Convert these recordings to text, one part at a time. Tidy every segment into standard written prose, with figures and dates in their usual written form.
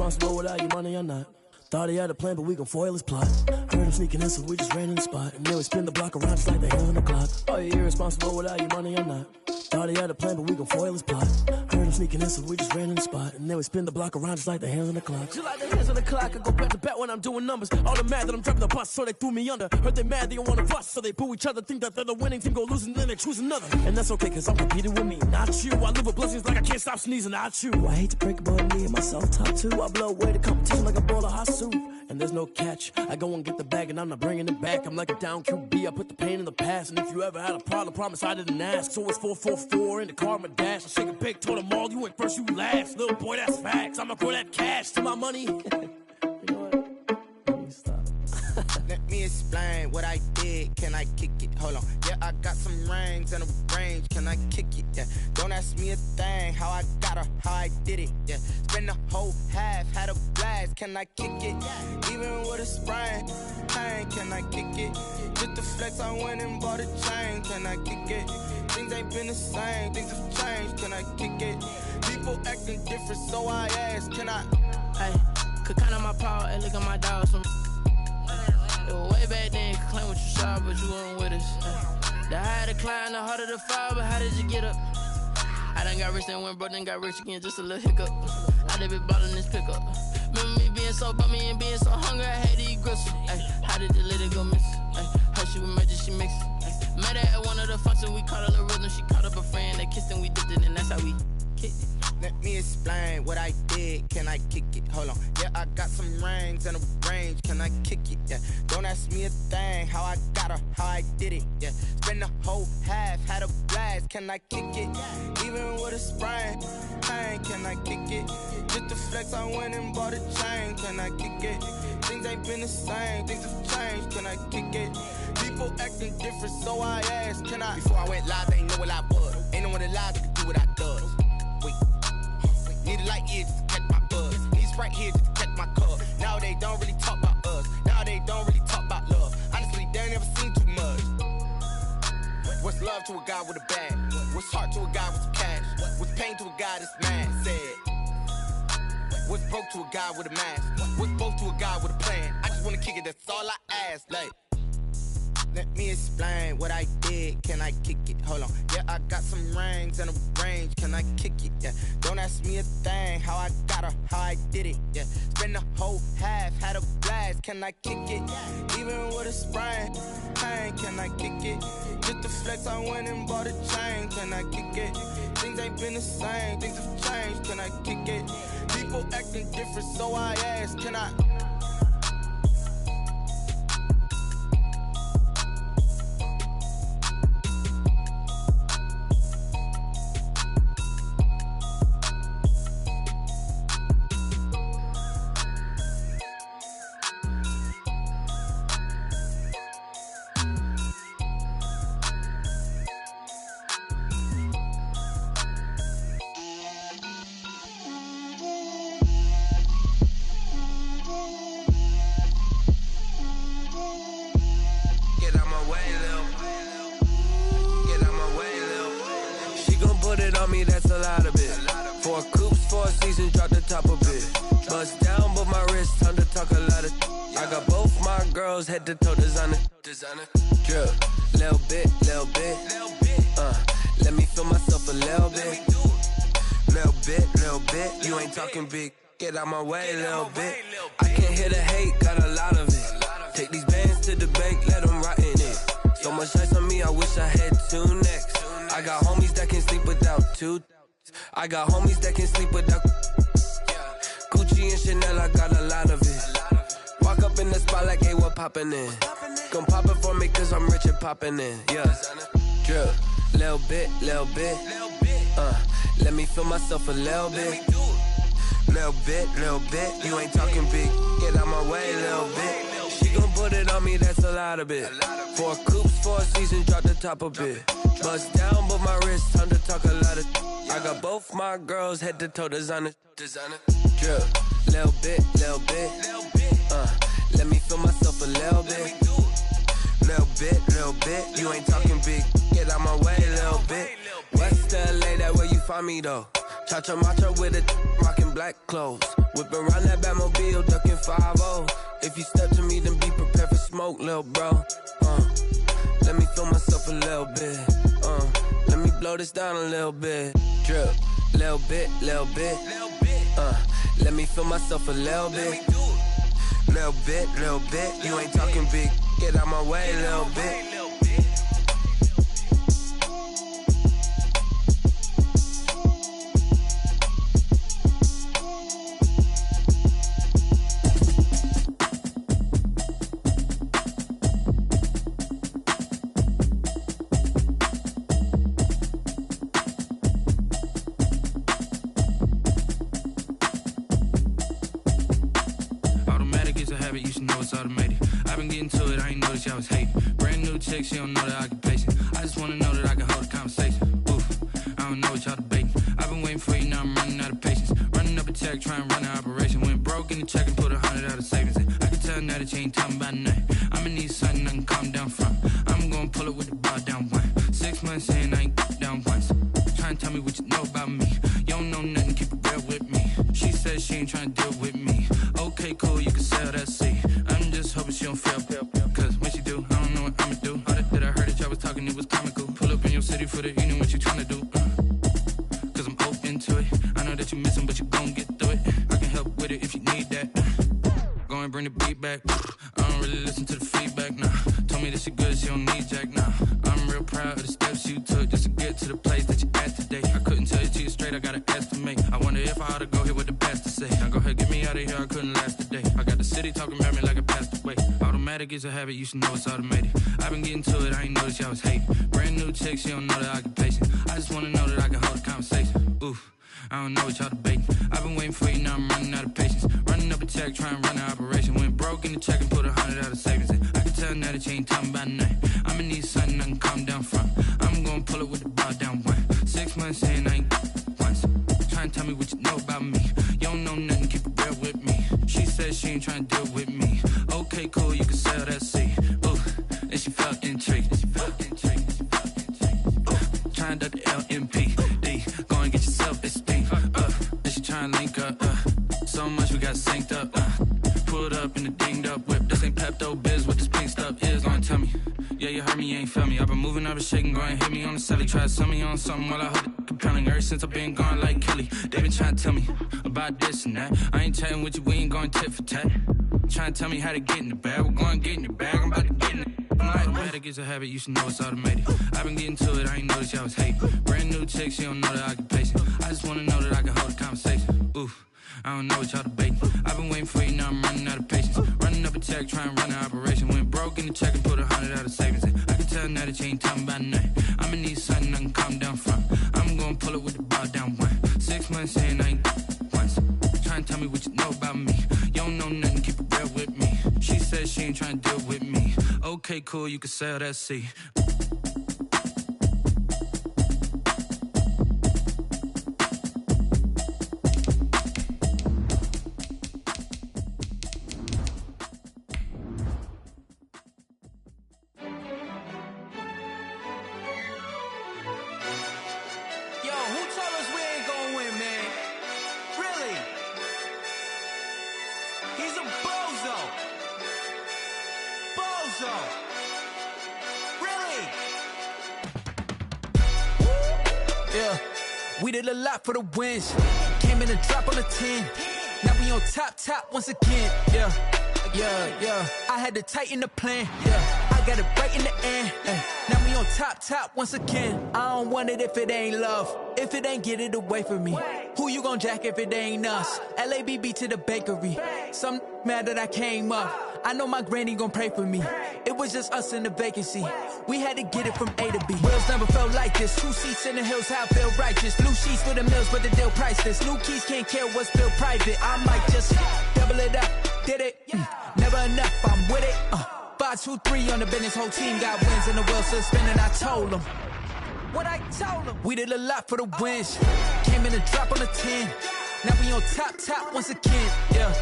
irresponsible without your money or not. Thought he had a plan, but we gon' foil his plot. Heard him sneaking in, so we just ran in the spot. And then we spin the block around just like the hands on the clock. Are you irresponsible without your money or not? Thought he had a plan, but we gon' foil his plot. Heard him sneaking in, so we just ran in the spot. And then we spin the block around just like the hands on the clock. Just like the hands on the clock, I go back to back when I'm doing numbers. All the mad that I'm driving the bus, so they threw me under. Heard they mad, they don't wanna bust, so they boo each other. Think that they're the winning team, go losing, then they choose another. And that's okay, cause I'm competing with me, not you. I live with blessings like I can't stop sneezing, not you. I hate to break it, but me and myself top two. I blow away the competition like a bowl of hot soup. And there's no catch. I go and get the bag and I'm not bringing it back. I'm like a down QB, I put the pain in the past. And if you ever had a problem, promise I didn't ask. So it's 444 in the car, my dash. I shake a big, told them all, you went first, you last. Little boy, that's facts. I'ma throw that cash to my money. You know what? Let me stop. Let me explain what I did. Can I kick it? Hold on. Yeah, I got some rings and a range. Can I kick it? Yeah. Don't ask me a thing. How I got her, how I did it. Yeah. Spend the whole half, had a blast. Can I kick it? Even with a sprain. Pain, can I kick it? Just the flex, I went and bought a chain. Can I kick it? Things ain't been the same. Things have changed. Can I kick it? People acting different, so I ask. Can I? Hey, could count on my power and look at my dogs. Way back then, you could claim what you saw, but you weren't with us. The higher the climb, the harder the fall, but how did you get up? I done got rich, then went broke, then got rich again, just a little hiccup. I done been ballin' this pickup. Remember me being so bummy and being so hungry, I had to eat gristle. Ay, how did the lady go miss? Ay, how she was magic, she mixed. Met her at one of the functions, we caught a little rhythm, she caught up a friend, they kissed and we dipped it, and that's how we kicked it. Let me explain what I did. Can I kick it? Hold on. Yeah, I got some rings and a range. Can I kick it? Yeah. Don't ask me a thing. How I got her, how I did it. Yeah. Spend the whole half, had a blast. Can I kick it? Even with a sprain. Pain, can I kick it? Just the flex, I went and bought a chain. Can I kick it? Things ain't been the same. Things have changed. Can I kick it? People acting different, so I asked. Can I? Before I went live, they ain't know what I was. Ain't no one alive that could do what I does. Wait. Need a light here just to catch my buzz. Need Sprite here just to catch my cup. Now they don't really talk about us. Now they don't really talk about love. Honestly, they ain't never seen too much. What's love to a guy with a bag? What's heart to a guy with some cash? What's pain to a guy that's mad? Said. What's broke to a guy with a mask? What's both to a guy with a plan? I just wanna kick it, that's all I ask. Like, let me explain what I did. Can I kick it? Hold on. Yeah, I got some rings and a range. Can I kick it? Yeah. Don't ask me a thing. How I got her, how I did it. Yeah. Spend the whole half, had a blast. Can I kick it? Even with a sprain. Pain, can I kick it? Just the flex, I went and bought a chain. Can I kick it? Things ain't been the same. Things have changed. Can I kick it? People acting different, so I ask. Can I? That's a lot of it. 4 coops, 4 seasons, drop the top of it. Bust down, but my wrist, time to talk a lot of. I got both my girls head to toe designer. Drip, little bit. Let me feel myself a little bit. Little bit. You ain't talking big. Get out my way, little bit. I can't hear the hate, got a lot of it. Take these bands to the bank, let them rot in it. So much ice on me, I wish I had 2 necks. I got homies that can sleep without 2. I got homies that can sleep without Gucci and Chanel, I got a lot of it. Walk up in the spot like, hey, what poppin' in? Gon' pop it for me cause I'm rich and poppin' in. Yeah, drip, little bit. Let me feel myself a little bit. Little bit. You ain't talking big. Get out my way, little bit. She gon' put it on me, that's a lot of it. 4 coops, 4 seasons, drop the top a bit. Bust down, but my wrist, time to talk a lot of. I got both my girls head to toe designer. Drip, little bit. Let me feel myself a little bit. Little bit. You ain't talking big. Get out my way, little bit. West LA, that where you find me though. Chacha macha with it, rocking black clothes. Whipping around that Batmobile, ducking 5-0. If you step to me, then be prepared for smoke, lil' bro. Let me feel myself a little bit. Let me blow this down a little bit. Drip, little bit, little bit. Let me feel myself a little bit. Little bit, little bit. You ain't talking big. Get out my way, little bit. She don't know the occupation. I just wanna know that I can hold a conversation. Oof, I don't know what y'all debating. I've been waiting for you, now I'm running out of patience. Running up a check, trying to run an operation. Went broke in the check and put 100 out of savings in. I can tell now that you ain't talking about nothing. I'ma need something I can calm down from. I'm gonna pull it with the bar down one. 6 months in, I ain't down once. Trying to tell me what you know about me. You don't know nothing, keep it real with me. She said she ain't trying to deal with me. Okay, cool, you can sell that seat. I'm just hoping she don't fail. Cause when she do, I don't know what I'ma do. That I heard that y'all was talking, it was comical. Pull up in your city for the evening, what you tryna do? Cause I'm open to it. I know that you missing, but you gon' get through it. I can help with it if you need that. Go and bring the beat back. I don't really listen to the feedback, nah. Told me that she good, she don't need jack, nah. I'm real proud of the steps you took just to get to the place that you at today. I couldn't tell you to you straight, I gotta estimate. I wonder if I ought to go here with the pastor say. Now go ahead, get me out of here, I couldn't last a day. I got the city talking about me like I passed away. Automatic is a habit, you should know it's automated. I've been getting to it, I ain't noticed y'all was hating. Brand new chick, she don't know the occupation. I just wanna know that I can hold a conversation. Oof, I don't know what y'all debating. I've been waiting for you, now I'm running out of patience. Running up a check, trying to run an operation. Went broke in the check and put 100 out of savings in. I can tell now that you ain't talking about nothing. I'ma need something I can calm down from. I'm gonna pull it with the bar down one. 6 months in, I ain't once. Trying to tell me what you know about me. You don't know nothing, keep it real with me. She said she ain't trying to deal with me. Okay, cool, you can sell that seat. Ooh, and she felt intrigued. Trying to the LMPD. Go and get yourself esteem. And she trying to link up. So much we got synced up. Pulled up in the dinged up whip. This ain't Pepto Biz, what this pink stuff is. Go and tell me. Yeah, you heard me, you ain't felt me. I've been moving, I've been shaking. Go and hit me on the celly. Try to sell me on something while I hold it compelling. Ever since I've been gone like Kelly. They been trying to tell me about this and that. I ain't chatting with you, we ain't going tit for tat. Trying to tell me how to get in the bag. We're going to get in the bag, I'm about to get in it. Automatic is a habit, you should know it's automated. I've been getting to it, I ain't noticed y'all was hating. Brand new chick, she don't know the occupation. I just wanna know that I can hold a conversation. Oof, I don't know what y'all debating. I've been waiting for you, now I'm running out of patience. Running up a check, trying to run an operation. Went broke in the check and put 100 out of savings in. I can tell now that you ain't talking about nothing. I'ma need something I can calm down from. I'm gonna pull it with the bar down one. 6 months in, I ain't once. Trying to tell me what you know about me. You don't know nothing, keep it real with me. She said she ain't trying to deal with me. Okay, cool, you can sell that seat. We did a lot for the wins. Came in a drop on a 10. Now we on top once again. Yeah. I had to tighten the plan. Yeah. I got it right in the end. Now we on top once again. I don't want it if it ain't love. If it ain't, get it away from me. Who you gon' jack if it ain't us? LABB to the bakery. Some mad that I came up. I know my granny gon' pray for me. It was just us in the vacancy. We had to get it from A to B. Wheels never felt like this. 2 seats in the hills, how I feel righteous. Blue sheets for the mills, but the deal priceless. New keys can't care what's built private. I might just double it up. Did it? Never enough, I'm with it. 5, 2, 3 on the business. Whole team got wins and the wheels still spinning. I told them what I told them. We did a lot for the wins. Came in a drop on a 10. Now we on top once again. Yeah.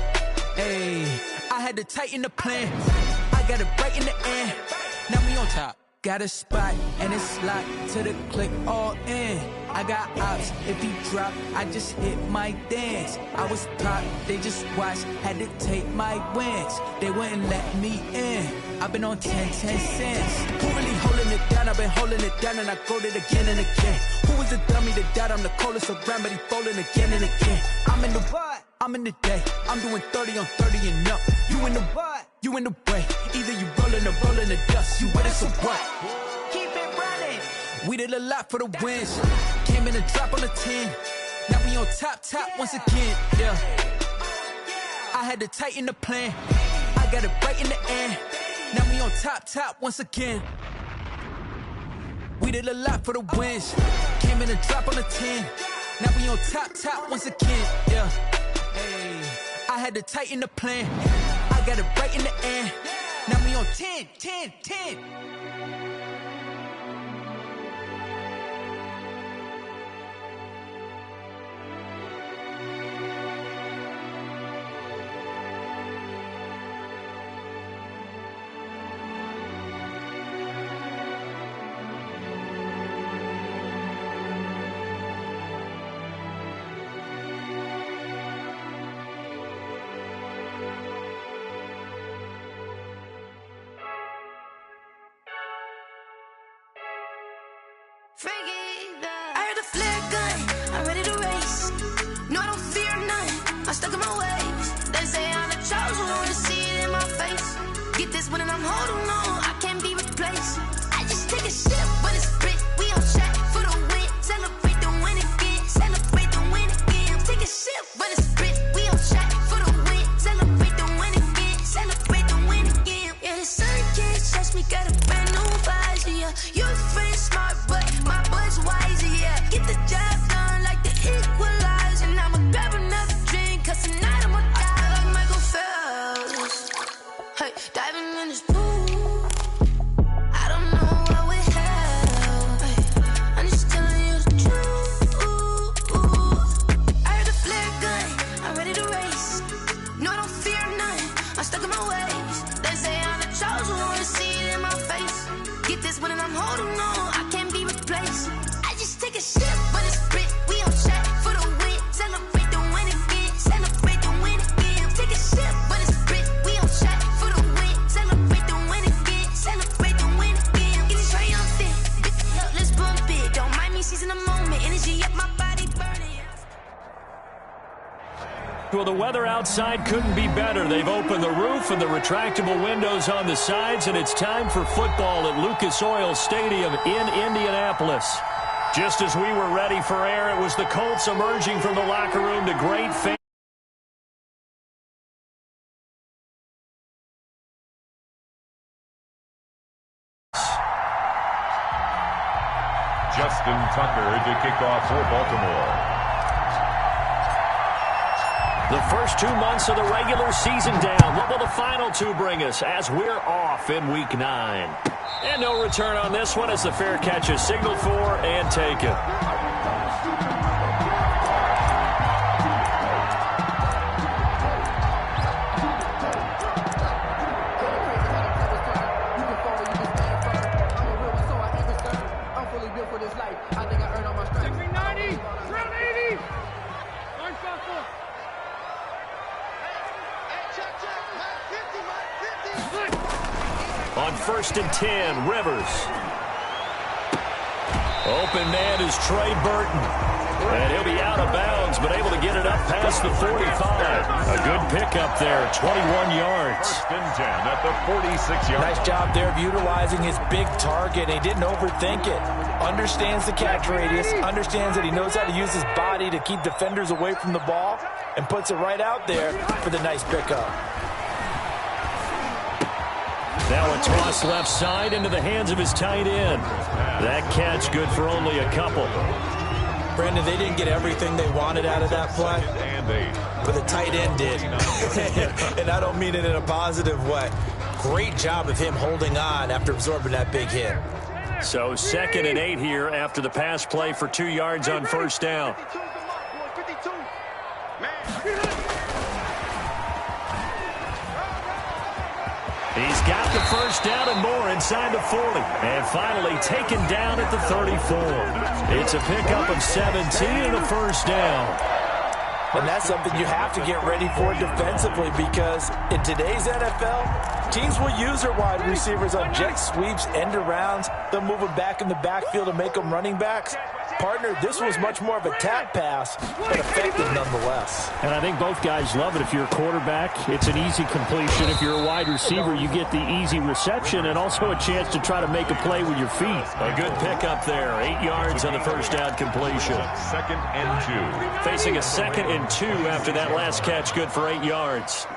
Hey, I had to tighten the plan. I got it right in the end. Now we on top. Got a spot and it's locked to the click all in. I got ops, if he drop, I just hit my dance. I was pop, they just watched, had to take my wins. They wouldn't let me in. I've been on 10 cents. Who really holding it down? I've been holding it down and I go it again and again. Who was the dummy that doubt I'm the coldest around, but he folding again and again. I'm in the what? I'm in the day. I'm doing 30 on 30 and up. You in the what? You in the way. Either you rolling or rolling the dust. You with us or what? Keep it running. We did a lot for the wins. Came in and drop on the 10. Now we on top once again. Yeah. I had to tighten the plan. I got it right in the end. Now we on top once again. We did a lot for the wins. Came in and drop on the 10. Now we on top once again. Yeah. Hey. I had to tighten the plan. I got it right in the end. Now we on 10. I heard the flare gun, I'm ready to race. No, I don't fear none, I'm stuck in my ways. They say I'm the chosen one, to see it in my face. Get this one and I'm holding on, I can't be replaced. I just take a sip, but it's spit. We on track for the win, celebrate the win again. Celebrate the win again. Take a sip, but it's spit. We on track for the win, celebrate the win again. Celebrate the win again. Yeah, the sun can't touch me, got a brand new visor. Yeah, your friend smart, but my boy's wiser. Yeah, get the job done like the equalizer. And I'ma grab another drink, cause tonight I'ma die like Michael Phelps. Hey, diving in this pool, I don't know what we have. Hey, I'm just telling you the truth. I heard the flare gun, I'm ready to race. No, I don't fear none, I'm stuck in my ways. They say I'm the chosen one, to see it in my face. Get this one and I'm holding on, I can't be replaced. I just take a sip, but it's spit. We on track for the win, celebrate the win again. Celebrate the win again. Take a sip, but it's spit. We on track for the win, celebrate the win again. Celebrate the win again. Get it triumphant, let's bump it. Don't mind me seizing the moment, energy up my body burning. Well, the weather outside couldn't be better. They've opened the roof and the retractable windows on the sides, and it's time for football at Lucas Oil Stadium in Indianapolis. Just as we were ready for air, it was the Colts emerging from the locker room to great fans. Justin Tucker to kick off for Baltimore. The first 2 months of the regular season down. What will the final two bring us as we're off in Week 9? And no return on this one as the fair catch is signaled for and taken. On 1st and 10, Rivers. Open man is Trey Burton. And he'll be out of bounds, but able to get it up past the 45. A good pickup there, 21 yards. 1st and 10 at the 46-yard line. Nice job there of utilizing his big target. He didn't overthink it. Understands the catch radius, understands that he knows how to use his body to keep defenders away from the ball, and puts it right out there for the nice pickup. Now a toss left side into the hands of his tight end. That catch good for only a couple. Brandon, they didn't get everything they wanted out of that play, but the tight end did. And I don't mean it in a positive way. Great job of him holding on after absorbing that big hit. So 2nd and 8 here after the pass play for 2 yards on 1st down. He's got the first down and more inside the 40. And finally taken down at the 34. It's a pickup of 17 and a first down. And that's something you have to get ready for defensively, because in today's NFL, teams will use their wide receivers on jet sweeps, end arounds. They'll move them back in the backfield and make them running backs. Partner, this was much more of a tap pass, but effective nonetheless. And I think both guys love it. If you're a quarterback, it's an easy completion. If you're a wide receiver, you get the easy reception and also a chance to try to make a play with your feet. A good pickup there. 8 yards on the first down completion. 2nd and 2. Facing a 2nd and 2 after that last catch, good for 8 yards.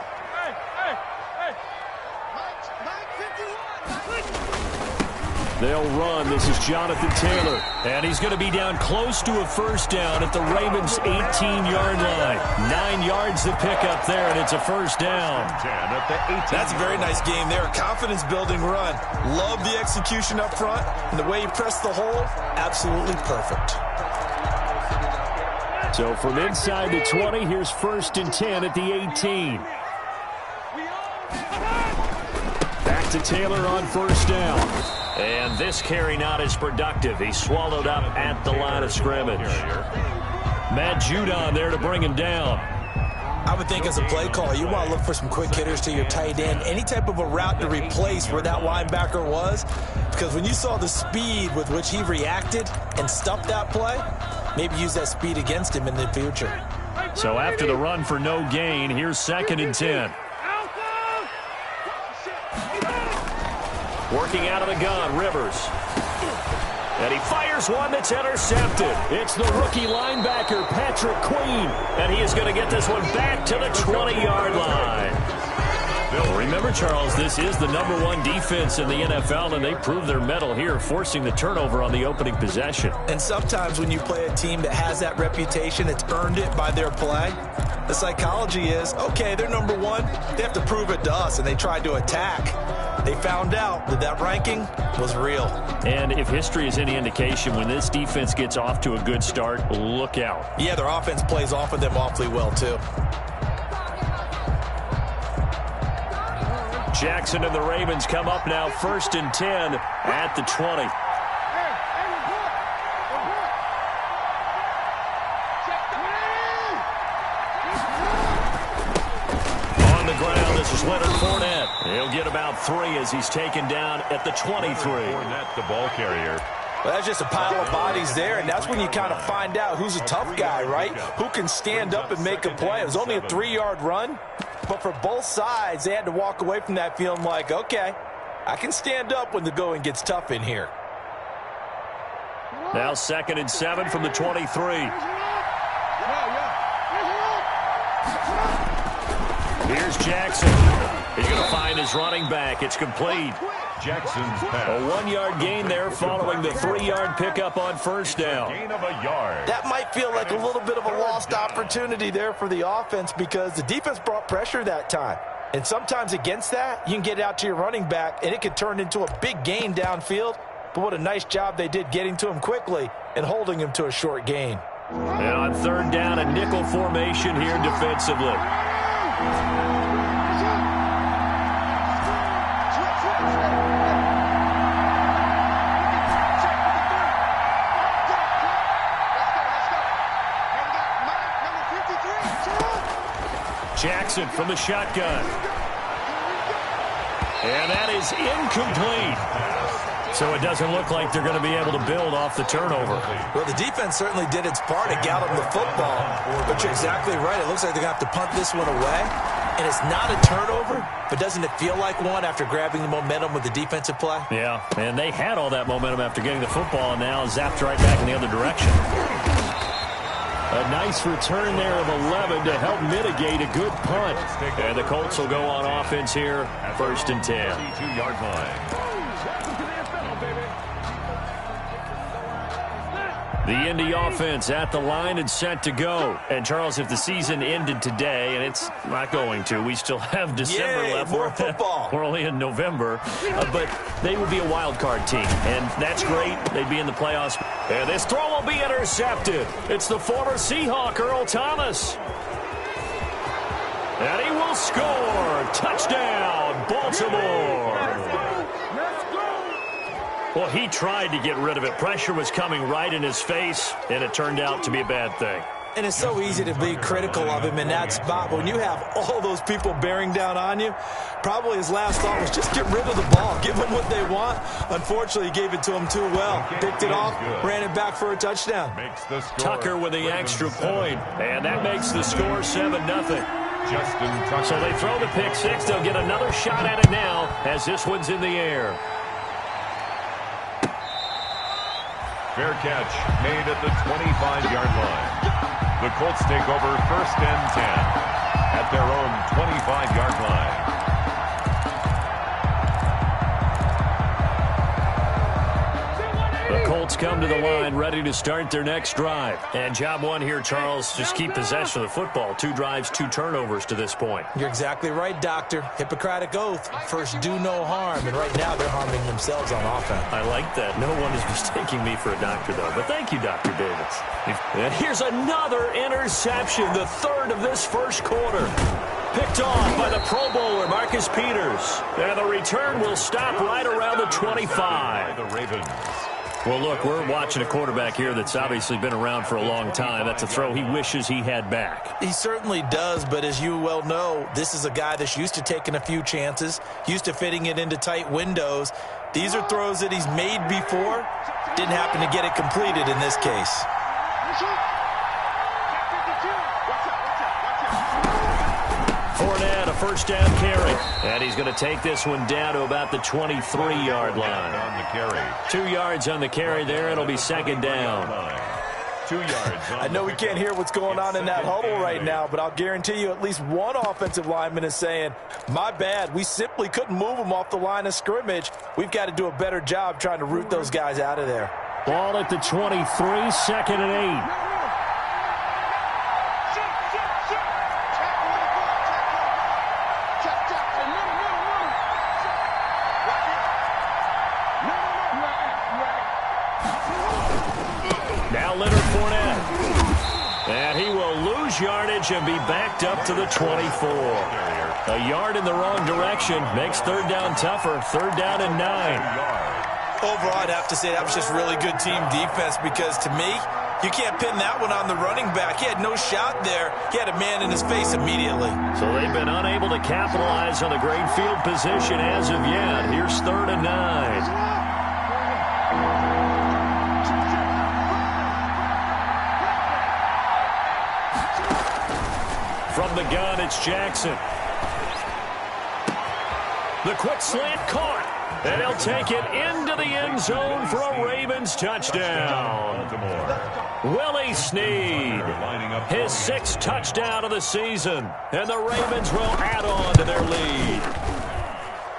They'll run. This is Jonathan Taylor. And he's going to be down close to a first down at the Ravens' 18-yard line. 9 yards to pick up there, and it's a first down. That's a very nice game there. A confidence-building run. Love the execution up front. And the way he pressed the hole, absolutely perfect. So from inside the 20, here's 1st and 10 at the 18. Back to Taylor on first down. And this carry not as productive. He's swallowed up at the line of scrimmage. Matt Judon there to bring him down. I would think as a play call, you want to look for some quick hitters to your tight end. Any type of a route to replace where that linebacker was. Because when you saw the speed with which he reacted and stuffed that play, maybe use that speed against him in the future. So after the run for no gain, here's 2nd and 10. Working out of the gun, Rivers. And he fires one that's intercepted. It's the rookie linebacker, Patrick Queen. And he is going to get this one back to the 20-yard line. Remember, Charles, this is the #1 defense in the NFL, and they proved their mettle here, forcing the turnover on the opening possession. And sometimes when you play a team that has that reputation, it's earned it by their play. The psychology is, okay, they're #1. They have to prove it to us, and they tried to attack. They found out that that ranking was real. And if history is any indication, when this defense gets off to a good start, look out. Yeah, their offense plays off of them awfully well, too. Jackson and the Ravens come up now 1st and 10 at the 20. On the ground, this is Leonard Fournette. He'll get about 3 as he's taken down at the 23. Fournette, the ball carrier. Well, that's just a pile of bodies there, and that's when you kind of find out who's a tough guy, right? Who can stand up and make a play. It was only a 3-yard run, but for both sides, they had to walk away from that feeling like, okay, I can stand up when the going gets tough in here. Now 2nd and 7 from the 23. Here's Jackson. He's going to find his running back. It's complete. Jackson's pass. A 1-yard gain there following the 3-yard pickup on first down. Gain of a yard. That might feel like a little bit of a lost opportunity there for the offense because the defense brought pressure that time. And sometimes against that, you can get out to your running back, and it could turn into a big gain downfield. But what a nice job they did getting to him quickly and holding him to a short gain. And on 3rd down, a nickel formation here defensively. Jackson from the shotgun. And that is incomplete. So it doesn't look like they're going to be able to build off the turnover. Well, the defense certainly did its part to get them the football. But you're exactly right. It looks like they're going to have to punt this one away. And it's not a turnover, but doesn't it feel like one after grabbing the momentum with the defensive play? Yeah, and they had all that momentum after getting the football and now zapped right back in the other direction. A nice return there of 11 to help mitigate a good punt. And the Colts will go on offense here, 1st and 10. 2-yard line. The Indy offense at the line and set to go. And, Charles, if the season ended today, and it's not going to, we still have December left. More football. We're only in November. But they would be a wild card team, and that's great. They'd be in the playoffs. And this throw will be intercepted. It's the former Seahawk, Earl Thomas. And he will will score. Touchdown, Baltimore. Well, he tried to get rid of it. Pressure was coming right in his face, and it turned out to be a bad thing. And it's so easy to be critical of him in that spot. But when you have all those people bearing down on you, probably his last thought was just get rid of the ball. Give them what they want. Unfortunately, he gave it to them too well. Picked it off, ran it back for a touchdown. Tucker with the extra point, and that makes the score 7-0. So they throw the pick six. They'll get another shot at it now as this one's in the air. Fair catch made at the 25-yard line. The Colts take over 1st and 10 at their own 25-yard line. The Colts come to the line ready to start their next drive. And job one here, Charles, just keep possession of the football. 2 drives, 2 turnovers to this point. You're exactly right, Doctor. Hippocratic oath. First, do no harm. And right now, they're harming themselves on offense. I like that. No one is mistaking me for a doctor, though. But thank you, Dr. Davis. And here's another interception, the 3rd of this first quarter. Picked off by the Pro Bowler, Marcus Peters. And the return will stop right around the 25. The Ravens. Well, look, we're watching a quarterback here that's obviously been around for a long time. That's a throw he wishes he had back. He certainly does, but as you well know, this is a guy that's used to taking a few chances, used to fitting it into tight windows. These are throws that he's made before. Didn't happen to get it completed in this case. Fournette, a first down carry. And he's going to take this one down to about the 23-yard line. On the carry. 2 yards on the carry there. It'll be 2nd down. 2 yards. I know we can't hear what's going on in that huddle right now, but I'll guarantee you at least one offensive lineman is saying, my bad, we simply couldn't move them off the line of scrimmage. We've got to do a better job trying to root those guys out of there. Ball at the 23, 2nd and 8. Yardage and be backed up to the 24. A yard in the wrong direction makes 3rd down tougher. 3rd down and 9. Overall, I'd have to say that was just really good team defense because to me, you can't pin that one on the running back. He had no shot there. He had a man in his face immediately. So they've been unable to capitalize on the great field position as of yet. Here's 3rd and 9. From the gun, it's Jackson. The quick slant caught. And he'll take it into the end zone for a Ravens touchdown. Willie Snead, his 6th touchdown of the season. And the Ravens will add on to their lead.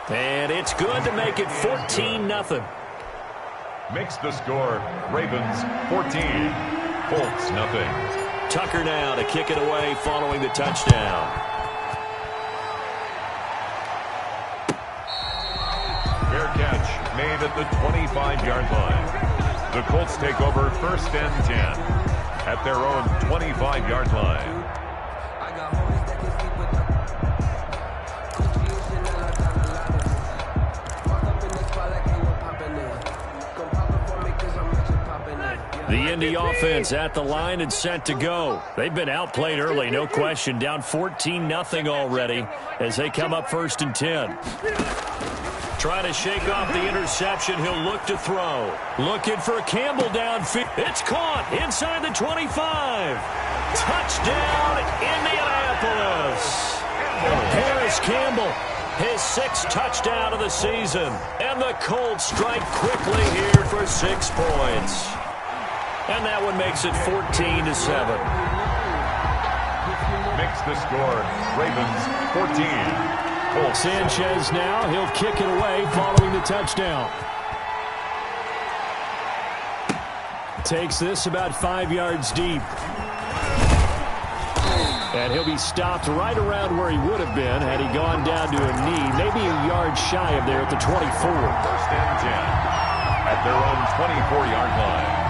And it's good to make it 14-0. Makes the score Ravens 14, Colts 0. Tucker now to kick it away following the touchdown. Fair catch made at the 25-yard line. The Colts take over 1st and 10 at their own 25-yard line. The Indy offense at the line and set to go. They've been outplayed early, no question. Down 14-0 already as they come up 1st and 10. Trying to shake off the interception. He'll look to throw. Looking for Campbell downfield. It's caught inside the 25. Touchdown, Indianapolis. Harris Campbell, his 6th touchdown of the season. And the Colts strike quickly here for 6 points. And that one makes it 14-7. Makes the score Ravens 14. Colts. Sanchez now, he'll kick it away following the touchdown. Takes this about 5 yards deep. And he'll be stopped right around where he would have been had he gone down to a knee, maybe a yard shy of there at the 24. 1st and 10 at their own 24-yard line.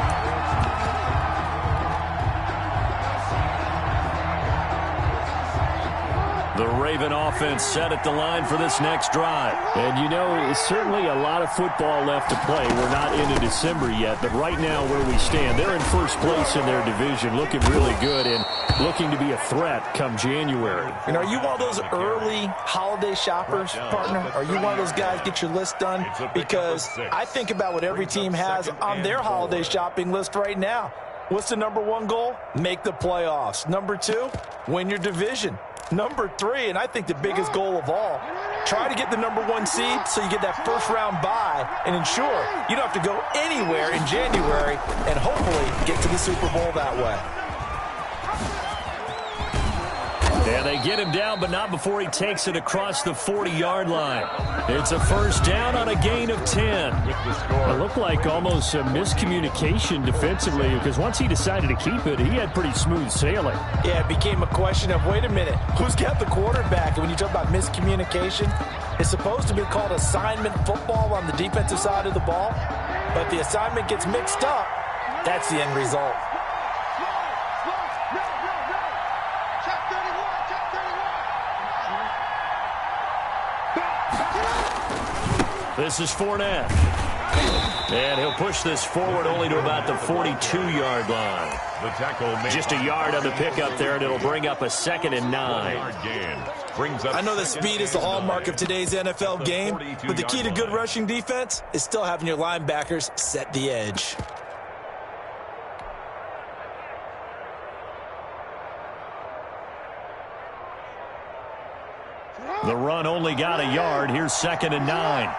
The Raven offense set at the line for this next drive. And, you know, it's certainly a lot of football left to play. We're not into December yet, but right now where we stand, they're in first place in their division, looking really good and looking to be a threat come January. And are you one of those early holiday shoppers, partner? Are you one of those guys get your list done? Because I think about what every team has on their holiday shopping list right now. What's the number one goal? Make the playoffs. Number two, win your division. Number three, and I think the biggest goal of all, try to get the number one seed so you get that first round bye and ensure you don't have to go anywhere in January and hopefully get to the Super Bowl that way. And they get him down, but not before he takes it across the 40-yard line. It's a first down on a gain of 10. It looked like almost a miscommunication defensively because once he decided to keep it, he had pretty smooth sailing. Yeah, it became a question of, wait a minute, who's got the quarterback? And when you talk about miscommunication, it's supposed to be called assignment football on the defensive side of the ball. But the assignment gets mixed up. That's the end result. This is Fournette. And he'll push this forward only to about the 42-yard line. The tackle just a yard on the pickup there, and it'll bring up a 2nd and 9. I know that speed is the hallmark of today's NFL game, but the key to good rushing defense is still having your linebackers set the edge. The run only got a yard. Here's 2nd and 9.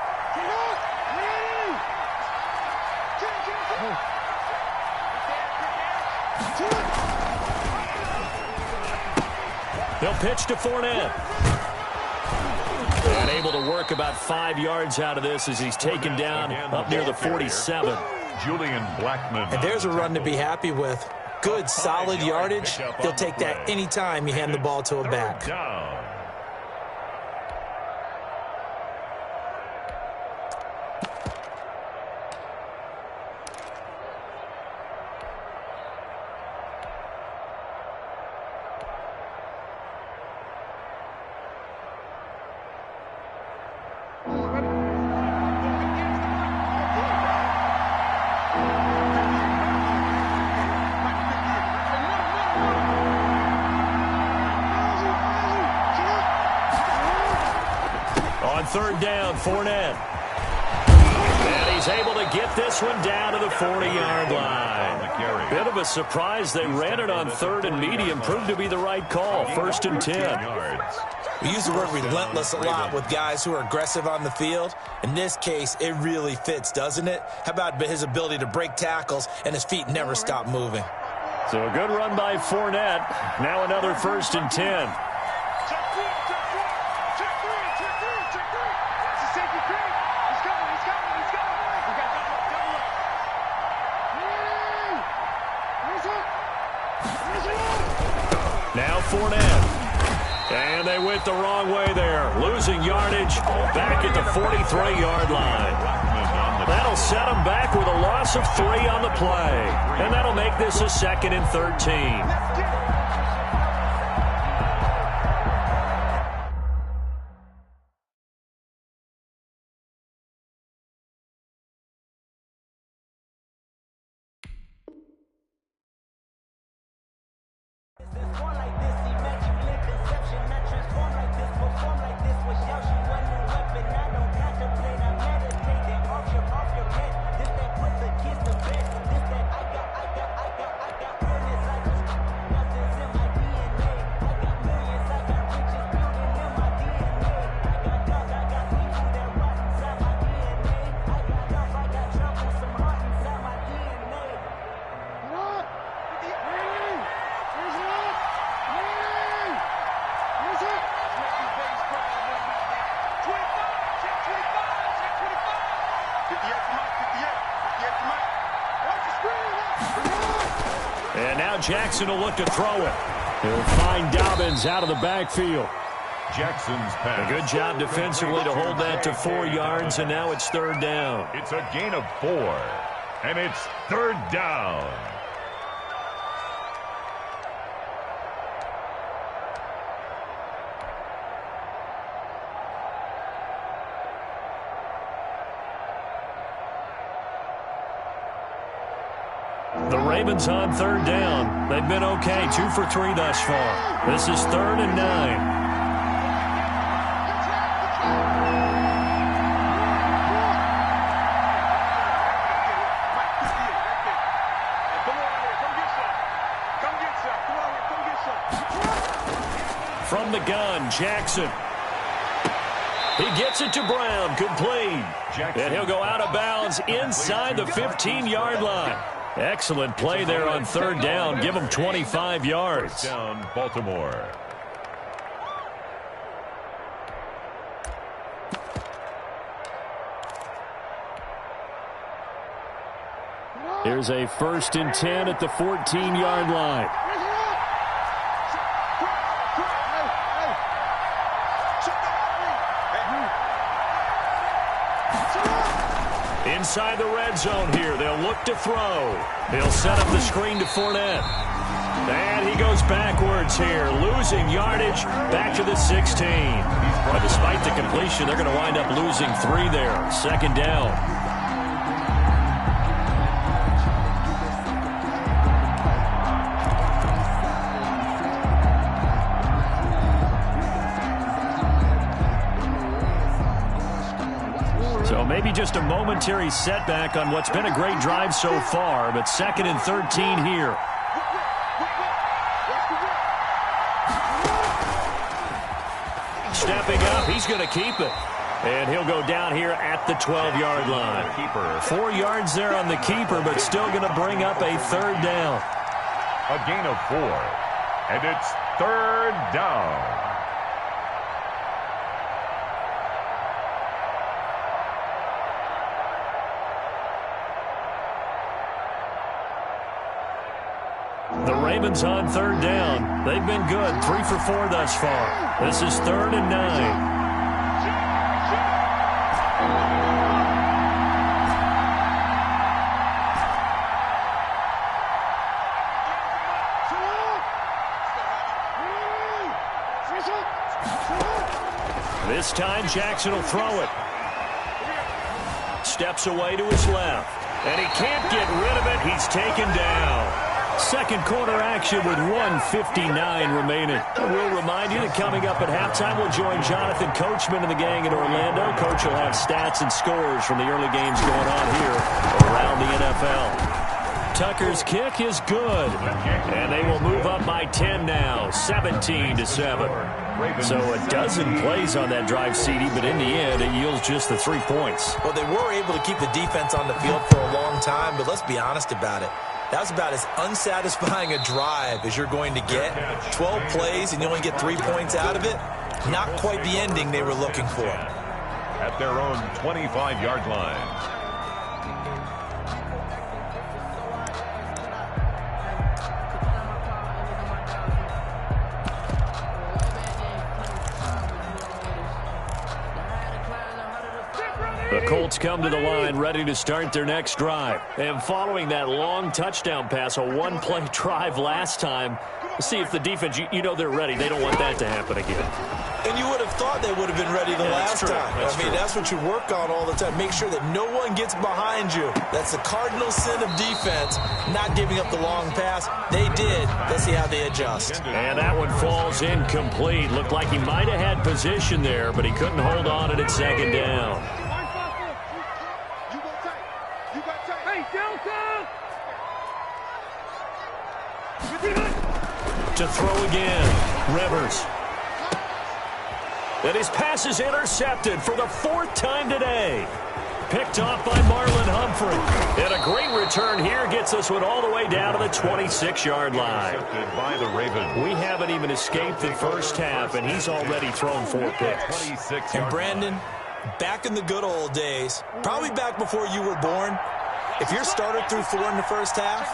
They'll pitch to Fournette. And able to work about 5 yards out of this as he's taken down up near the 47. Julian Blackman. And there's a run to be happy with. Good, solid yardage. They'll take that anytime you hand the ball to a back. Third down, Fournette. And he's able to get this one down to the 40-yard line. Bit of a surprise. They ran it on 3rd and medium. Proved to be the right call. 1st and 10. We use the word relentless a lot with guys who are aggressive on the field. In this case, it really fits, doesn't it? How about his ability to break tackles and his feet never stop moving? So a good run by Fournette. Now another 1st and 10. Now Fournette. And they went the wrong way there. Losing yardage back at the 43-yard line. That'll set them back with a loss of 3 on the play. And that'll make this a 2nd and 13. And now Jackson will look to throw it. He'll find Dobbins out of the backfield. Jackson's pass. A good job defensively to hold that to 4 yards, and now it's 3rd down. It's a gain of 4, and it's 3rd down. The Ravens on third down. They've been okay, 2 for 3 thus far. This is 3rd and 9. From the gun, Jackson. He gets it to Brown, complete. And he'll go out of bounds inside the 15-yard line. Excellent play there on third down. Give him 25 yards. Down, Baltimore. Here's a 1st and 10 at the 14-yard line. Inside the red zone here. They'll look to throw. He'll set up the screen to Fournette. And he goes backwards here, losing yardage back to the 16. But despite the completion, they're going to wind up losing 3 there. 2nd down. So maybe just a momentary setback on what's been a great drive so far, but 2nd and 13 here. Stepping up, he's going to keep it. And he'll go down here at the 12-yard line. 4 yards there on the keeper, but still going to bring up a 3rd down. A gain of 4, and it's 3rd down. The Ravens on 3rd down. They've been good, 3 for 4 thus far. This is 3rd and 9. This time Jackson will throw it. Steps away to his left. And he can't get rid of it. He's taken down. Second quarter action with 1:59 remaining. We'll remind you that coming up at halftime, we'll join Jonathan Coachman and the gang in Orlando. Coach will have stats and scores from the early games going on here around the NFL. Tucker's kick is good. And they will move up by 10 now, 17-7. So a dozen plays on that drive, CD, but in the end, it yields just the 3 points. Well, they were able to keep the defense on the field for a long time, but let's be honest about it. That's about as unsatisfying a drive as you're going to get. 12 plays and you only get 3 points out of it. Not quite the ending they were looking for. At their own 25-yard line. The Colts come to the line ready to start their next drive. And following that long touchdown pass, a one-play drive last time, see if the defense, you know they're ready. They don't want that to happen again. And you would have thought they would have been ready the last time. That's what you work on all the time. Make sure that no one gets behind you. That's the cardinal sin of defense, not giving up the long pass. They did. Let's see how they adjust. And that one falls incomplete. Looked like he might have had position there, but he couldn't hold on to it at 2nd down. To throw again, Rivers. And his pass is intercepted for the 4th time today. Picked off by Marlon Humphrey. And a great return here gets us one all the way down to the 26-yard line. By the Ravens. We haven't even escaped the first half, and he's already thrown 4 picks. And Brandon, back in the good old days, probably back before you were born, if your starter threw 4 in the first half,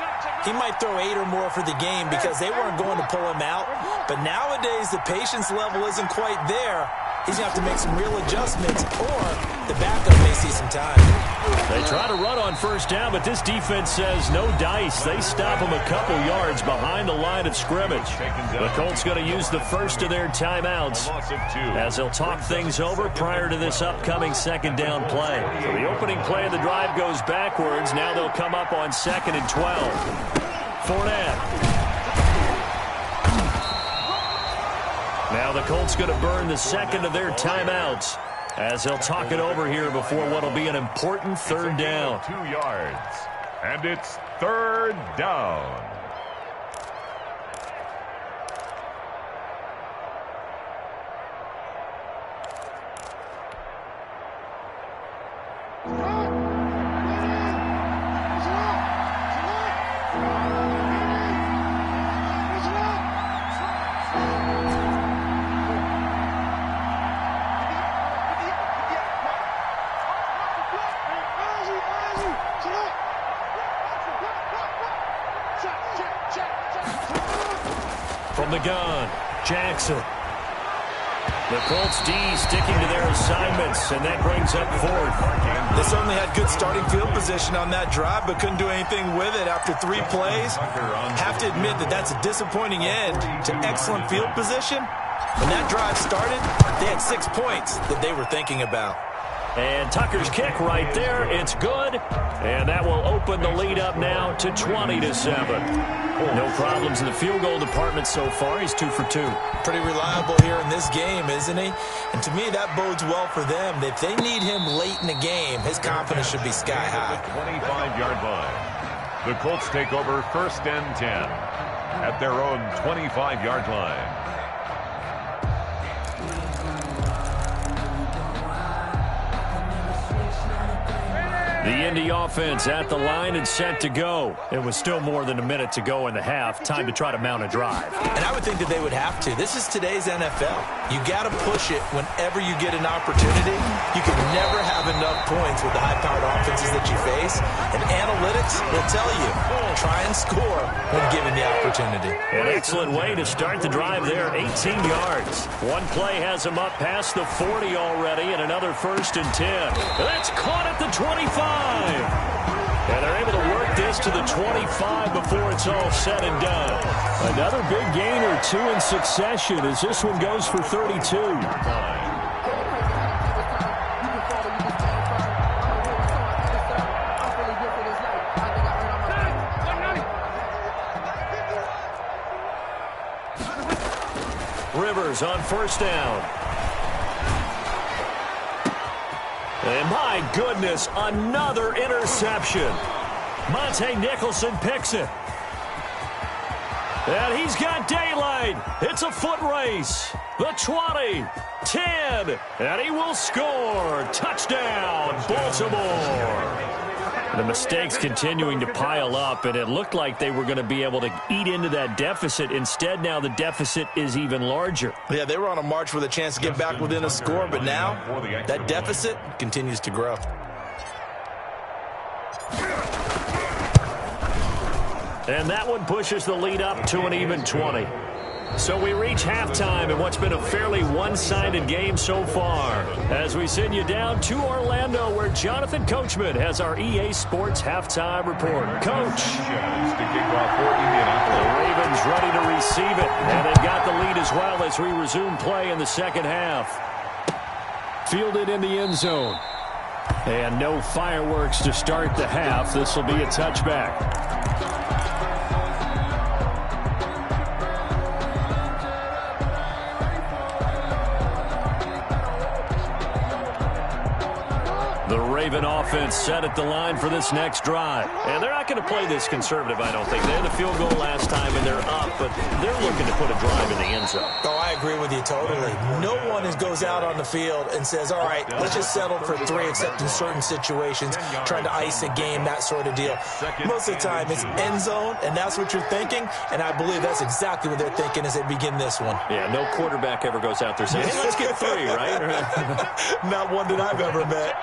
he might throw 8 or more for the game because they weren't going to pull him out. But nowadays, the patience level isn't quite there. he's going to have to make some real adjustments, or the backup may see some time. They try to run on first down, but this defense says no dice. They stop them a couple yards behind the line of scrimmage. The Colts going to use the first of their timeouts as they'll talk things over prior to this upcoming second down play. So the opening play of the drive goes backwards. Now they'll come up on 2nd and 12. Fournette. Now the Colts going to burn the second of their timeouts as they'll talk it over here before what will be an important third down. 2 yards, and it's third down. From the gun, Jackson. The Colts D sticking to their assignments, and that brings up 4th. They certainly had good starting field position on that drive, but couldn't do anything with it after 3 plays. Have to admit that that's a disappointing end to excellent field position. When that drive started, they had 6 points that they were thinking about. And Tucker's kick right there. It's good. And that will open the lead up now to 20-7. No problems in the field goal department so far. He's 2 for 2. Pretty reliable here in this game, isn't he? And to me, that bodes well for them. If they need him late in the game, his confidence should be sky high. 25-yard line. The Colts take over 1st and 10 at their own 25-yard line. The Indy offense at the line and set to go. It was still more than a minute to go in the half. Time to try to mount a drive. And I would think that they would have to. This is today's NFL. You got to push it whenever you get an opportunity. You can never have enough points with the high-powered offenses that you face. And analytics will tell you, try and score when given the opportunity. An excellent way to start the drive there, 18 yards. One play has them up past the 40 already, and another 1st and 10. That's caught at the 25. And they're able to work this to the 25 before it's all said and done. Another big gain or 2 in succession as this one goes for 32. Rivers on first down. And my goodness, another interception. Monte Nicholson picks it. And he's got daylight. It's a foot race. The 20, 10, and he will score. Touchdown, Baltimore. The mistakes continuing to pile up, and it looked like they were going to be able to eat into that deficit. Instead, now the deficit is even larger. Yeah, they were on a march with a chance to get back within a score, but now that deficit continues to grow. And that one pushes the lead up to an even 20. So we reach halftime in what's been a fairly one-sided game so far. As we send you down to Orlando, where Jonathan Coachman has our EA Sports halftime report. Coach. The Ravens ready to receive it, and they've got the lead as well as we resume play in the second half. Fielded in the end zone. And no fireworks to start the half. This will be a touchback. The Raven offense set at the line for this next drive. And they're not going to play this conservative, I don't think. They had the field goal last time, and they're up, but they're looking to put a drive in the end zone. Oh, I agree with you totally. No one goes out on the field and says, all right, let's just settle for 3, except in certain situations, trying to ice a game, that sort of deal. Most of the time, it's end zone, and that's what you're thinking, and I believe that's exactly what they're thinking as they begin this one. Yeah, no quarterback ever goes out there saying, hey, let's get 3, right? Not one that I've ever met.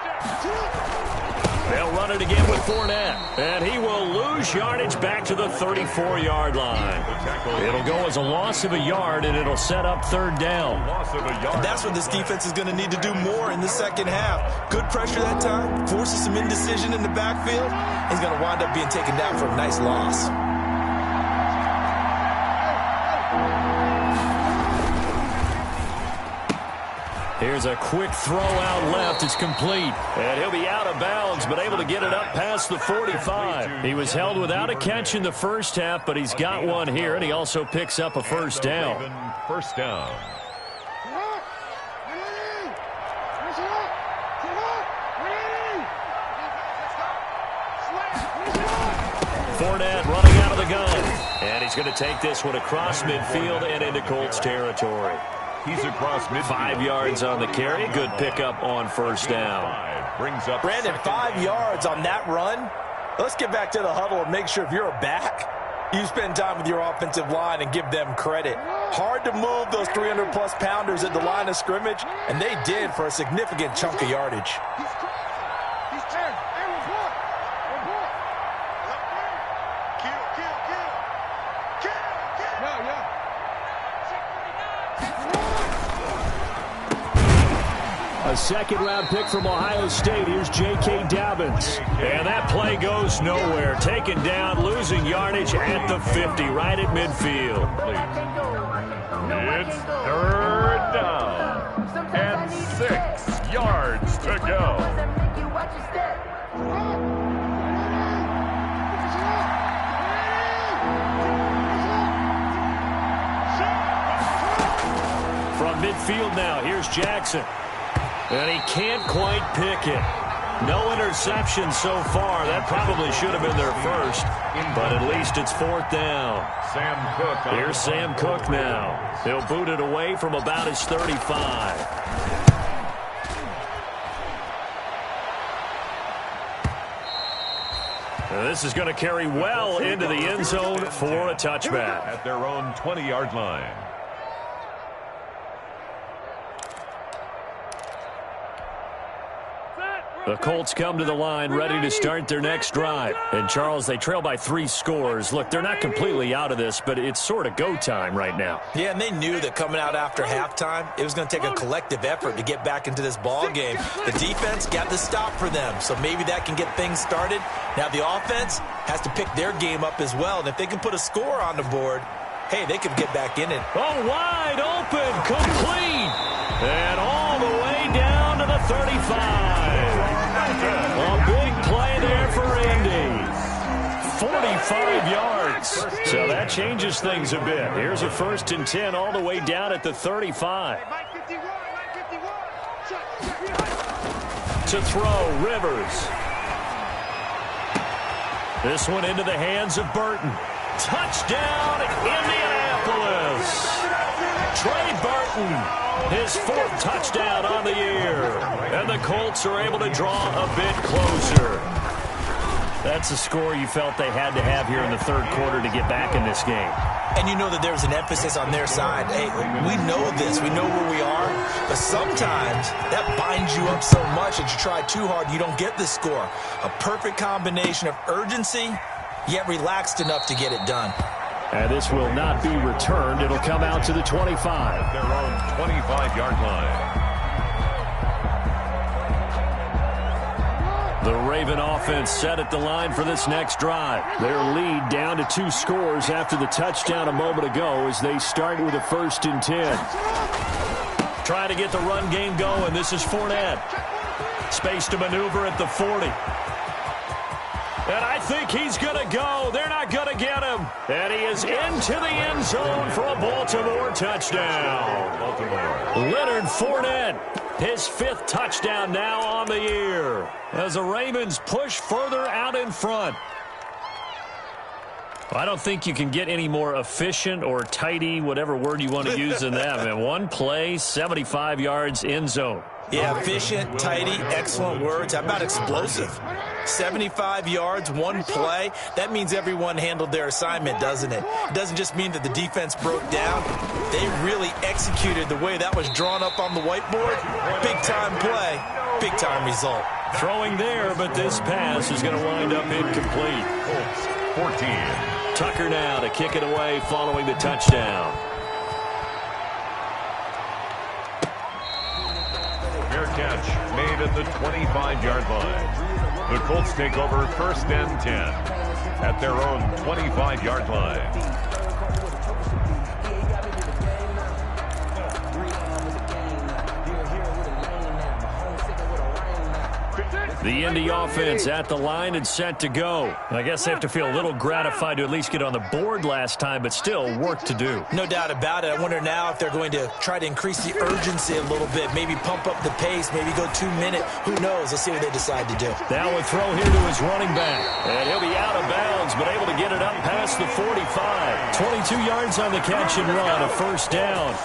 They'll run it again with Fournette. And he will lose yardage back to the 34-yard line. It'll go as a loss of a yard, and it'll set up third down. And that's what this defense is going to need to do more in the second half. Good pressure that time, forces some indecision in the backfield. He's going to wind up being taken down for a nice loss. Here's a quick throw out left. It's complete. And he'll be out of bounds, but able to get it up past the 45. He was held without a catch in the first half, but he's got one here, and he also picks up a first down. First down. Fournette running out of the gun. And he's going to take this one across midfield and into Colts territory. He's across midfield. 5 yards on the carry. Good pickup on first down. Brings up Brandon, 5 yards on that run. Let's get back to the huddle and make sure if you're a back, you spend time with your offensive line and give them credit. Hard to move those 300-plus pounders at the line of scrimmage, and they did for a significant chunk of yardage. A second-round pick from Ohio State. Here's J.K. Dobbins. And that play goes nowhere. Taken down, losing yardage at the 50, right at midfield. It's third down. And 6 yards to go. From midfield now, here's Jackson. And he can't quite pick it. No interception so far. That probably should have been their first. But at least it's fourth down. Sam Cook. Here's Sam Cook now. He'll boot it away from about his 35. And this is going to carry well into the end zone for a touchback. At their own 20-yard line. The Colts come to the line ready to start their next drive. And, Charles, they trail by 3 scores. Look, they're not completely out of this, but it's sort of go time right now. Yeah, and they knew that coming out after halftime, it was going to take a collective effort to get back into this ball game. The defense got the stop for them, so maybe that can get things started. Now the offense has to pick their game up as well, and if they can put a score on the board, hey, they could get back in it. Oh, wide open, complete, and all the way down to the 35. A big play there for Indy. 45 yards. So that changes things a bit. Here's a 1st and 10 all the way down at the 35. To throw, Rivers. This one into the hands of Burton. Touchdown, Indianapolis. Trey Burton. His 4th touchdown on the year. And the Colts are able to draw a bit closer. That's a score you felt they had to have here in the 3rd quarter to get back in this game. And you know that there's an emphasis on their side. Hey, we know this. We know where we are. But sometimes that binds you up so much that you try too hard, you don't get the score. A perfect combination of urgency, yet relaxed enough to get it done. And this will not be returned. It'll come out to the 25. Their own 25-yard line. The Raven offense set at the line for this next drive. Their lead down to 2 scores after the touchdown a moment ago as they start with a 1st and 10. Trying to get the run game going. This is Fournette. Space to maneuver at the 40. And I think he's going to go. They're not going to get him. And he is into the end zone for a Baltimore touchdown. Leonard Fournette, his 5th touchdown now on the year. As the Ravens push further out in front. Well, I don't think you can get any more efficient or tidy, whatever word you want to use in that. And 1 play, 75 yards, end zone. Yeah, efficient, tidy, excellent words. How about explosive? 75 yards, 1 play. That means everyone handled their assignment, doesn't it? It doesn't just mean that the defense broke down. They really executed the way that was drawn up on the whiteboard. Big-time play, big-time result. Throwing there, but this pass is going to wind up incomplete. Colts 14. Tucker now to kick it away following the touchdown. Fair catch made at the 25-yard line. The Colts take over 1st and 10 at their own 25-yard line. The Indy offense at the line and set to go. I guess they have to feel a little gratified to at least get on the board last time, but still work to do. No doubt about it. I wonder now if they're going to try to increase the urgency a little bit, maybe pump up the pace, maybe go 2-minute. Who knows? Let's see what they decide to do. Now a throw here to his running back. And he'll be out of bounds, but able to get it up past the 45. 22 yards on the catch and run, a 1st down.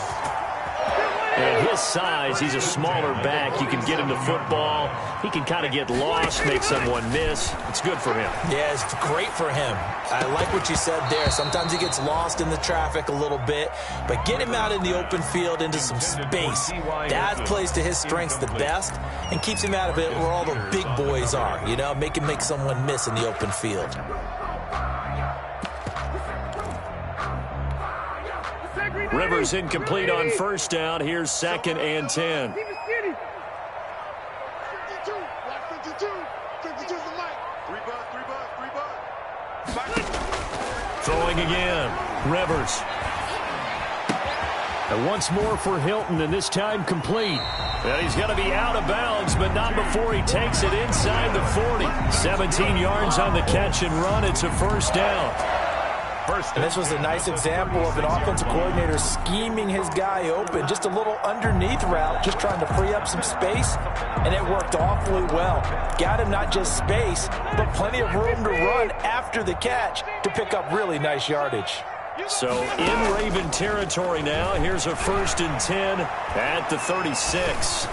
And his size, he's a smaller back. You can get him the football. He can kind of get lost, make someone miss. It's good for him. Yeah, it's great for him. I like what you said there. Sometimes he gets lost in the traffic a little bit, but get him out in the open field into some space. That plays to his strengths the best and keeps him out of it where all the big boys are. You know, make him make someone miss in the open field. Rivers incomplete on 1st down. Here's 2nd and 10. Throwing again. Rivers. And once more for Hilton, and this time complete. And he's going to be out of bounds, but not before he takes it inside the 40. 17 yards on the catch and run. It's a 1st down. And this was a nice example of an offensive coordinator scheming his guy open. Just a little underneath route, just trying to free up some space, and it worked awfully well. Got him not just space, but plenty of room to run after the catch to pick up really nice yardage. So in Raven territory now. Here's a 1st and 10 at the 36.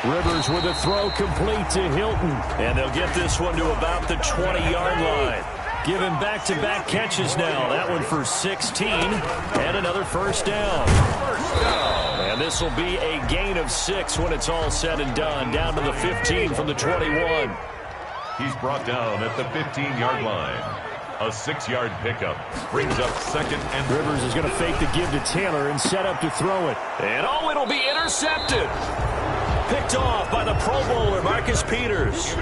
Rivers with a throw complete to Hilton. And they'll get this one to about the 20-yard line. Give him back-to-back catches now. That one for 16 and another 1st down. And this will be a gain of 6 when it's all said and done. Down to the 15 from the 21. He's brought down at the 15-yard line. A 6-yard pickup brings up 2nd and... Rivers is going to fake the give to Taylor and set up to throw it. And oh, it'll be intercepted. Picked off by the Pro Bowler, Marcus Peters.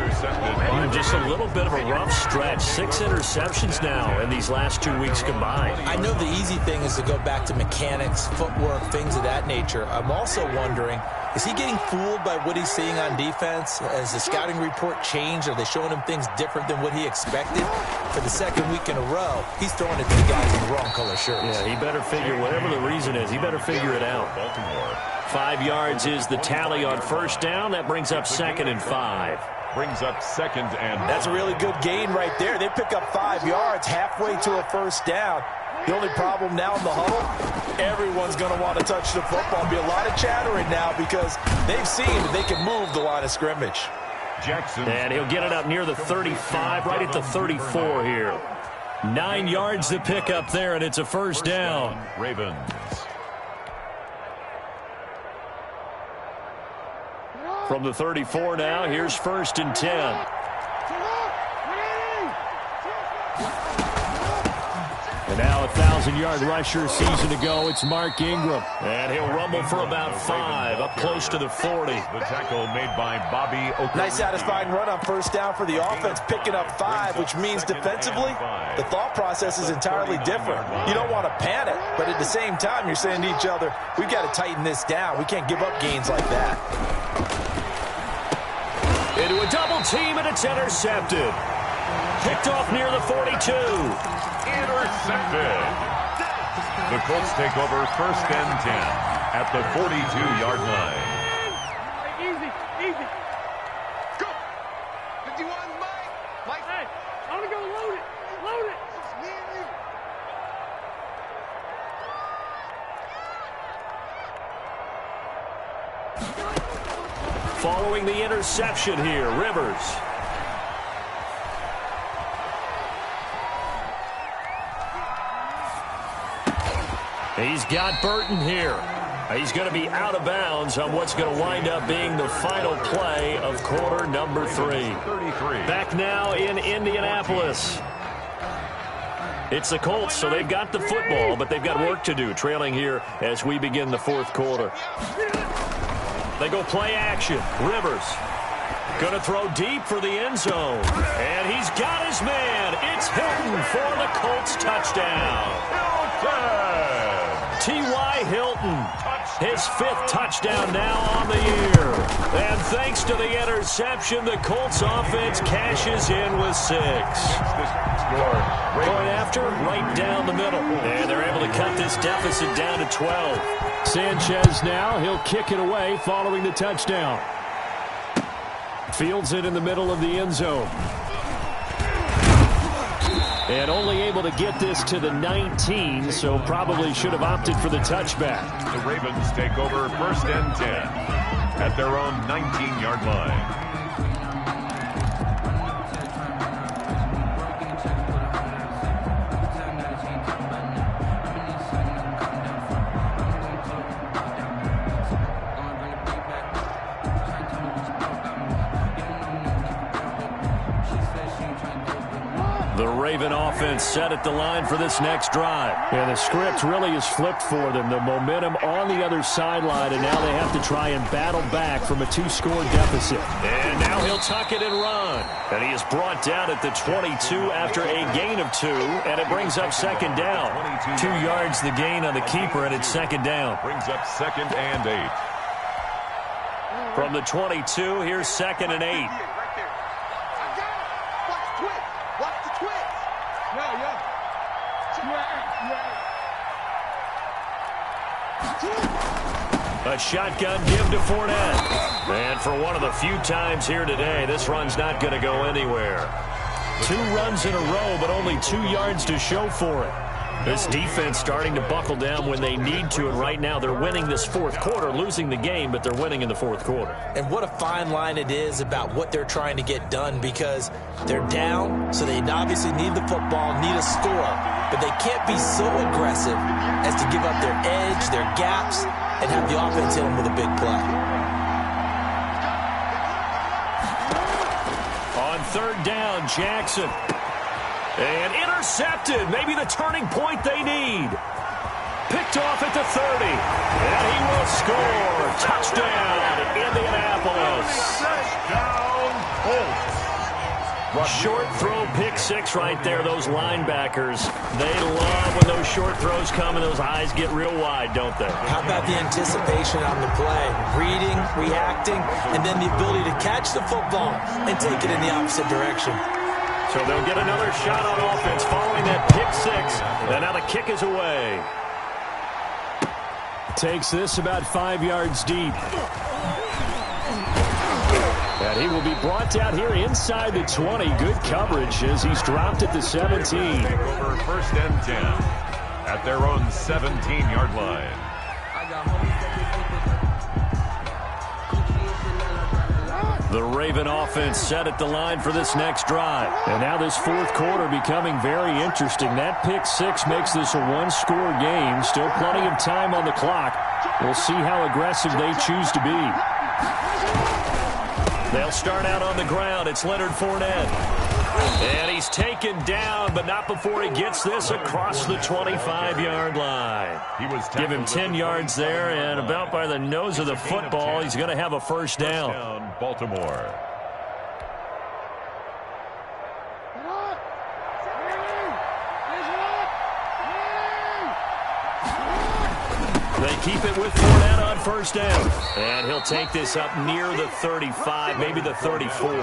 Just a little bit of a rough stretch. 6 interceptions now in these last 2 weeks combined. I know the easy thing is to go back to mechanics, footwork, things of that nature. I'm also wondering, is he getting fooled by what he's seeing on defense? Has the scouting report changed? Are they showing him things different than what he expected? For the 2nd week in a row, he's throwing it to the guys in the wrong color shirts. Yeah, he better figure, whatever the reason is, he better figure it out. Baltimore. 5 yards is the tally on 1st down. That brings up 2nd and 5. Brings up 2nd and... That's a really good gain right there. They pick up 5 yards halfway to a 1st down. The only problem now in the huddle, everyone's going to want to touch the football. Be a lot of chattering now because they've seen that they can move the line of scrimmage. Jackson. And he'll get it up near the 35, right at the 34 here. 9 yards to pick up there, and it's a 1st down. Ravens. From the 34 now, here's 1st and 10. And now a 1,000-yard rusher season to go. It's Mark Ingram. And he'll rumble for about 5, up close to the 40. The tackle made by Bobby Okereke. Nice satisfying run on 1st down for the offense, picking up 5, which means defensively, the thought process is entirely different. You don't want to panic, but at the same time, you're saying to each other, we've got to tighten this down. We can't give up gains like that. Into a double team, and it's intercepted. Picked off near the 42. Intercepted. The Colts take over 1st and 10 at the 42-yard line. Easy, easy. Go. 51, Mike. Hey, I want to go load it. Load it. It's me and you. Following the interception here, Rivers. He's got Burton here. He's going to be out of bounds on what's going to wind up being the final play of quarter number 3. Back now in Indianapolis. It's the Colts, so they've got the football, but they've got work to do, trailing here as we begin the fourth quarter. They go play action. Rivers going to throw deep for the end zone. And he's got his man. It's Hilton for the Colts touchdown. T.Y. Hilton, his 5th touchdown now on the year. And thanks to the interception, the Colts offense cashes in with 6. Going after, right down the middle. And they're able to cut this deficit down to 12. Sanchez now, he'll kick it away following the touchdown. Fields it in the middle of the end zone. And only able to get this to the 19, so probably should have opted for the touchback. The Ravens take over 1st and 10 at their own 19-yard line. The Raven offense set at the line for this next drive. Yeah, the script really is flipped for them. The momentum on the other sideline, and now they have to try and battle back from a 2-score deficit. And now he'll tuck it and run. And he is brought down at the 22 after a gain of 2, and it brings up 2nd down. 2 yards the gain on the keeper, and it's 2nd down. Brings up 2nd and 8. From the 22, here's 2nd and 8. A shotgun give to Fournette. And for one of the few times here today, this run's not going to go anywhere. 2 runs in a row, but only 2 yards to show for it. This defense starting to buckle down when they need to, and right now they're winning this fourth quarter, losing the game, but they're winning in the fourth quarter. And what a fine line it is about what they're trying to get done, because they're down, so they obviously need the football, need a score, but they can't be so aggressive as to give up their edge, their gaps, and have the offense hit them with a big play. On 3rd down, Jackson. And intercepted. Maybe the turning point they need. Picked off at the 30. And he will score. Touchdown, Indianapolis. Touchdown, Colts. Short throw, pick 6 right there. Those linebackers, they love when those short throws come and those eyes get real wide, don't they? How about the anticipation on the play? Reading, reacting, and then the ability to catch the football and take it in the opposite direction. So they'll get another shot on offense following that pick 6. And now the kick is away. Takes this about 5 yards deep. And he will be brought down here inside the 20. Good coverage as he's dropped at the 17. Over 1st and 10 at their own 17-yard line. The Raven offense set at the line for this next drive. And now this fourth quarter becoming very interesting. That pick 6 makes this a 1-score game. Still plenty of time on the clock. We'll see how aggressive they choose to be. They'll start out on the ground. It's Leonard Fournette. And he's taken down, but not before he gets this across the 25-yard line. Give him 10 yards there, and about by the nose of the football, he's going to have a first down. Baltimore. They keep it with Fournette on first down. And he'll take this up near the 35, maybe the 34.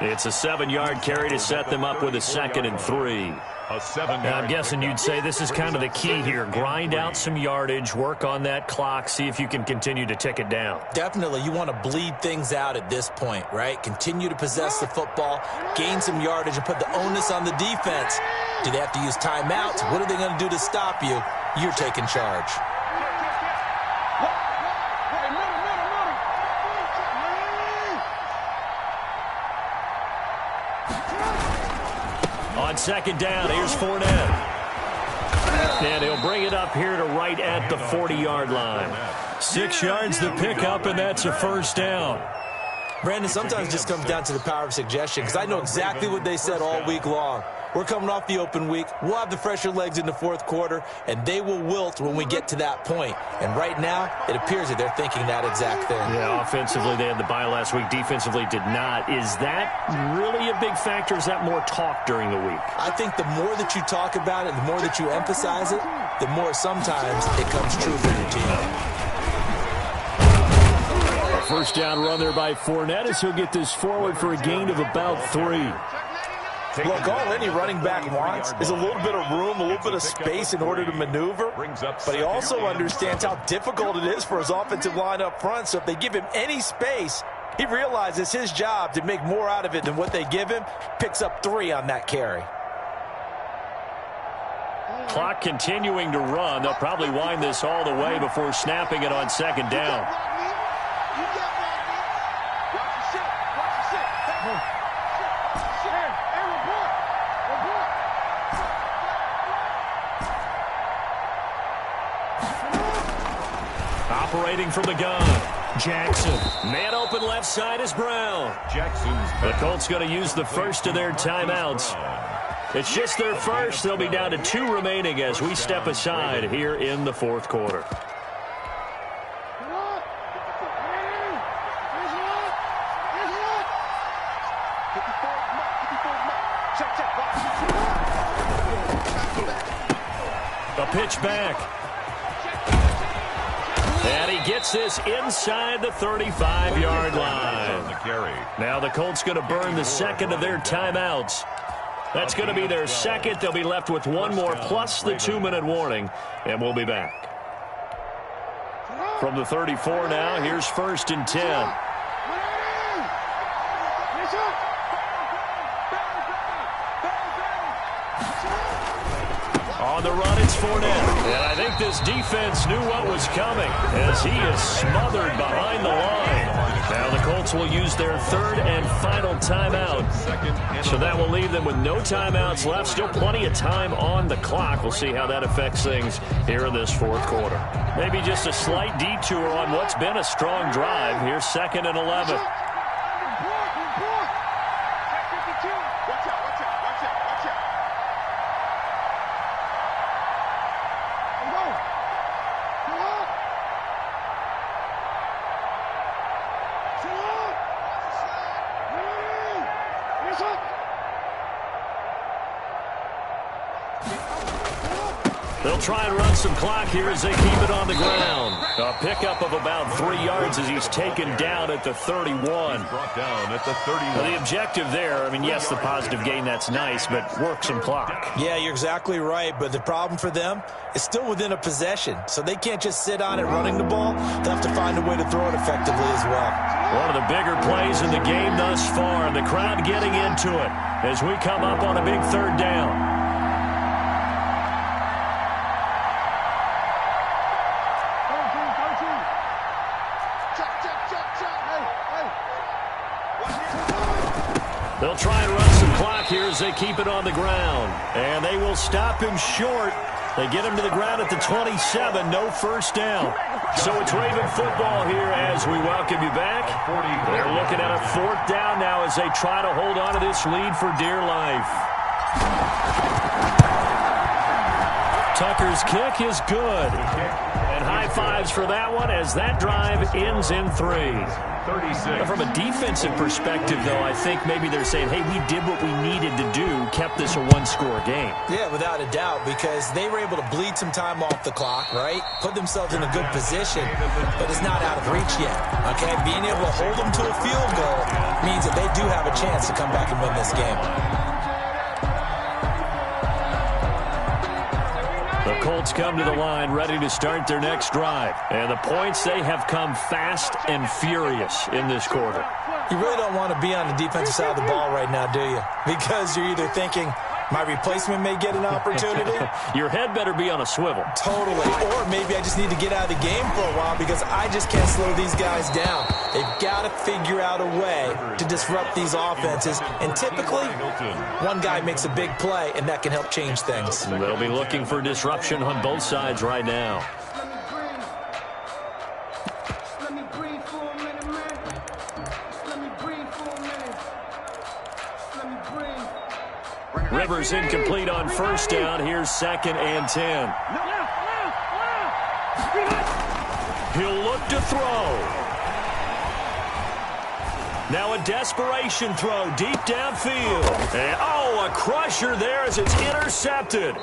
It's a 7-yard carry to set them up with a 2nd and 3. Now, I'm guessing you'd say this is kind of the key here. Grind out some yardage, work on that clock, see if you can continue to tick it down. Definitely, you want to bleed things out at this point, right? Continue to possess the football, gain some yardage, and put the onus on the defense. Do they have to use timeouts? What are they going to do to stop you? You're taking charge. On 2nd down, here's Fournette. And he'll bring it up here to right at the 40-yard line. 6 yards to pick up, and that's a first down. Brandon, sometimes it just comes down to the power of suggestion, because I know exactly what they said all week long. We're coming off the open week. We'll have the fresher legs in the fourth quarter, and they will wilt when we get to that point. And right now, it appears that they're thinking that exact thing. Yeah, offensively, they had the bye last week. Defensively, did not. Is that really a big factor? Is that more talk during the week? I think the more that you talk about it, the more that you emphasize it, the more sometimes it comes true for your team. A first down run there by Fournette as he'll get this forward for a gain of about 3. Look, all any running back wants is a little bit of room, a little bit of space in order to maneuver. But he also understands how difficult it is for his offensive line up front. So if they give him any space, he realizes his job to make more out of it than what they give him. Picks up 3 on that carry. Clock continuing to run. They'll probably wind this all the way before snapping it on second down. Operating from the gun, Jackson. Man open left side is Brown. The Colts going to use the first of their timeouts. It's just their first. They'll be down to 2 remaining as we step aside here in the fourth quarter. A pitch back. And he gets this inside the 35-yard line. Now the Colts going to burn the second of their timeouts. That's going to be their second. They'll be left with 1 more plus the 2-minute warning, and we'll be back. From the 34 now, here's 1st and 10. On the run, it's Fournette. And I think this defense knew what was coming as he is smothered behind the line. Now the Colts will use their 3rd and final timeout. So that will leave them with no timeouts left. Still plenty of time on the clock. We'll see how that affects things here in this fourth quarter. Maybe just a slight detour on what's been a strong drive. Here's 2nd and 11. They'll try and run some clock here as they keep it on the ground. A pickup of about 3 yards as he's taken down at the 31. Brought down at the 31. The objective there, I mean, yes, the positive gain, that's nice, but work some clock. Yeah, you're exactly right, but the problem for them is still within a possession, so they can't just sit on it running the ball. They'll have to find a way to throw it effectively as well. One of the bigger plays in the game thus far, and the crowd getting into it as we come up on a big 3rd down. They'll try and run some clock here as they keep it on the ground. And they will stop him short. They get him to the ground at the 27. No first down. So it's Raven football here as we welcome you back. They're looking at a 4th down now as they try to hold on to this lead for dear life. Tucker's kick is good. And high fives for that one as that drive ends in 3. 36. From a defensive perspective, though, I think maybe they're saying, hey, we did what we needed to do, kept this a 1-score game. Yeah, without a doubt, because they were able to bleed some time off the clock, right? Put themselves in a good position, but it's not out of reach yet, okay? Being able to hold them to a field goal means that they do have a chance to come back and win this game. The Colts come to the line ready to start their next drive. And the points, they have come fast and furious in this quarter. You really don't want to be on the defensive side of the ball right now, do you? Because you're either thinking, My replacement may get an opportunity. Your head better be on a swivel. Totally. Or maybe I just need to get out of the game for a while because I just can't slow these guys down. They've got to figure out a way to disrupt these offenses. And typically, one guy makes a big play, and that can help change things. They'll be looking for disruption on both sides right now. Rivers incomplete on first down. Here's 2nd and 10. He'll look to throw. Now a desperation throw deep downfield. And, a crusher there as it's intercepted.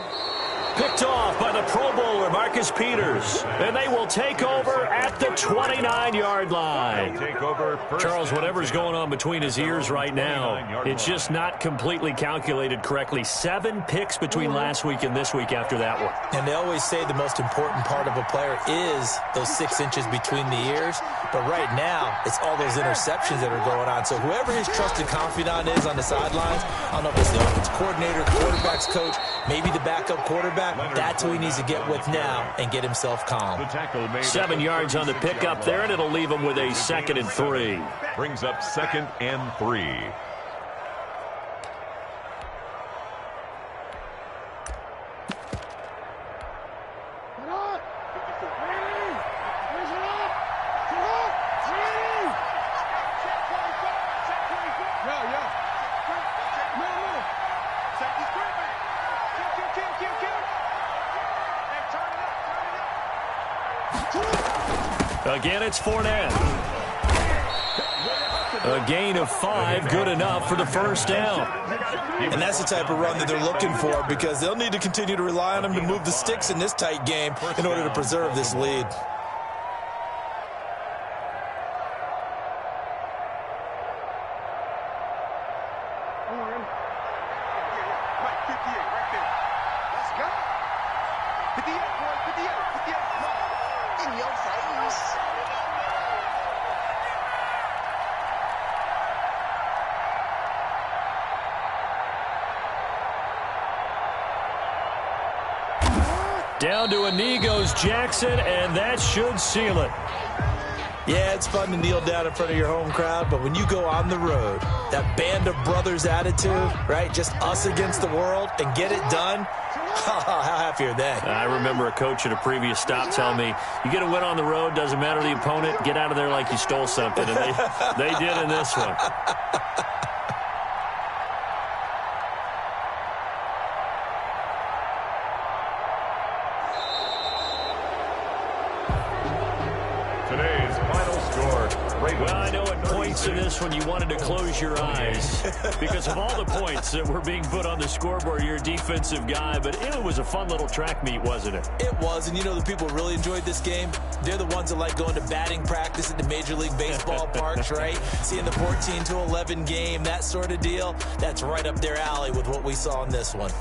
Picked off by the Pro Bowler, Marcus Peters. And they will take over at the 29-yard line. Charles, whatever's going on between his ears right now, it's just not completely calculated correctly. 7 picks between last week and this week after that one. And they always say the most important part of a player is those 6 inches between the ears. But right now, it's all those interceptions that are going on. So whoever his trusted confidant is on the sidelines, I don't know if it's the offensive coordinator, quarterback's coach, maybe the backup quarterback, that's who he needs to get with now and get himself calm. 7 yards on the pickup there, and it'll leave him with a 2nd and 3. Brings up 2nd and 3. Again, it's Fournette. A gain of 5, good enough for the first down. And that's the type of run that they're looking for because they'll need to continue to rely on him to move the sticks in this tight game in order to preserve this lead. Down to a knee goes Jackson, and that should seal it. Yeah, it's fun to kneel down in front of your home crowd, but when you go on the road, that band of brothers attitude, right, just us against the world, and get it done, how happy are they? I remember a coach at a previous stop telling me, you get a win on the road, doesn't matter the opponent, get out of there like you stole something, and they did in this one. Well, I know at points in this one you wanted to close your eyes because of all the points that were being put on the scoreboard. You're a defensive guy, but it was a fun little track meet, wasn't it? It was, and you know the people who really enjoyed this game? They're the ones that like going to batting practice at the Major League Baseball parks, right? Seeing the 14-11 game, that sort of deal, that's right up their alley with what we saw in this one.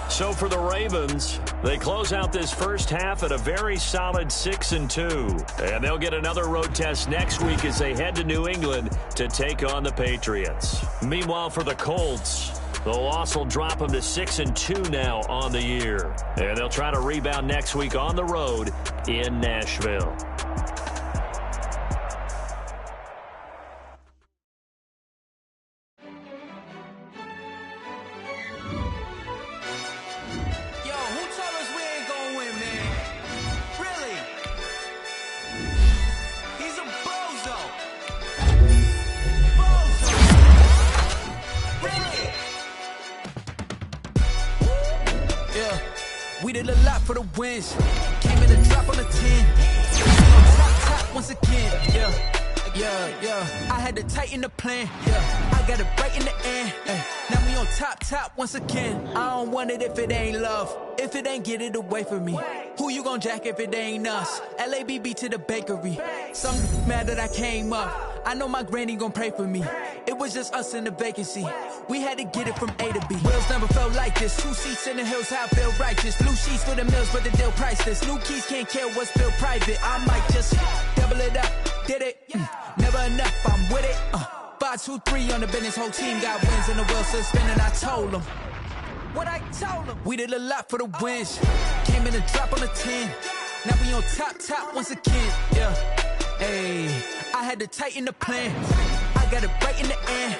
So for the Ravens, they close out this first half at a very solid 6-2. And they'll get another road test next week as they head to New England to take on the Patriots. Meanwhile, for the Colts, the loss will drop them to 6-2 now on the year. And they'll try to rebound next week on the road in Nashville. We did a lot for the wins. Came in and drop on the 10. Top once again. Yeah. I had to tighten the plan. Yeah. I got it right in the end. Now we on top once again. I don't want it if it ain't love. If it ain't, get it away from me. Who you gon' jack if it ain't us? LABB to the bakery. Some mad that I came up. I know my granny gon' pray for me. It was just us in the vacancy. We had to get it from A to B. Wheels never felt like this. 2 seats in the hills, how I feel righteous. Blue sheets for the mills, but the deal priceless. New keys can't care what's feel private. I might just double it up. Did it? Never enough, I'm with it. 2, 3 on the business. Whole team got wins and the wheels still spinning. I told them what I told them. We did a lot for the wins. Came in and drop on the 10. Now we on top once again. Yeah. Hey, I had to tighten the plan. I got it right in the end.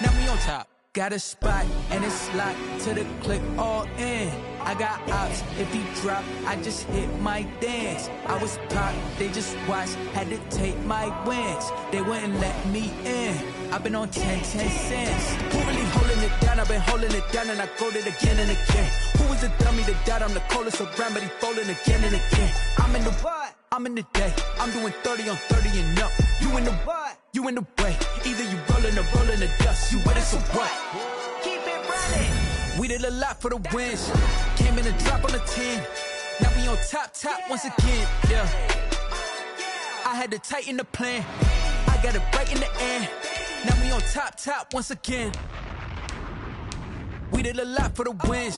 Now we on top. Got a spot and it's locked to the click all in. I got ops, if he drop, I just hit my dance. I was popped, they just watched, had to take my wins. They wouldn't let me in. I've been on 10 cents. Who really holding it down? I've been holding it down and I go it again and again. Who was the dummy that died? I'm the coldest around, but he folding again and again. I'm in the what? I'm in the day. I'm doing 30 on 30 and up. You in the what? You in the way. Either you rolling or rolling the dust. You with us or what? Keep it running. We did a lot for the wins. Came in and drop on the 10. Now we on top once again. Yeah. I had to tighten the plan. I got it right in the end. Now we on top once again. We did a lot for the wins.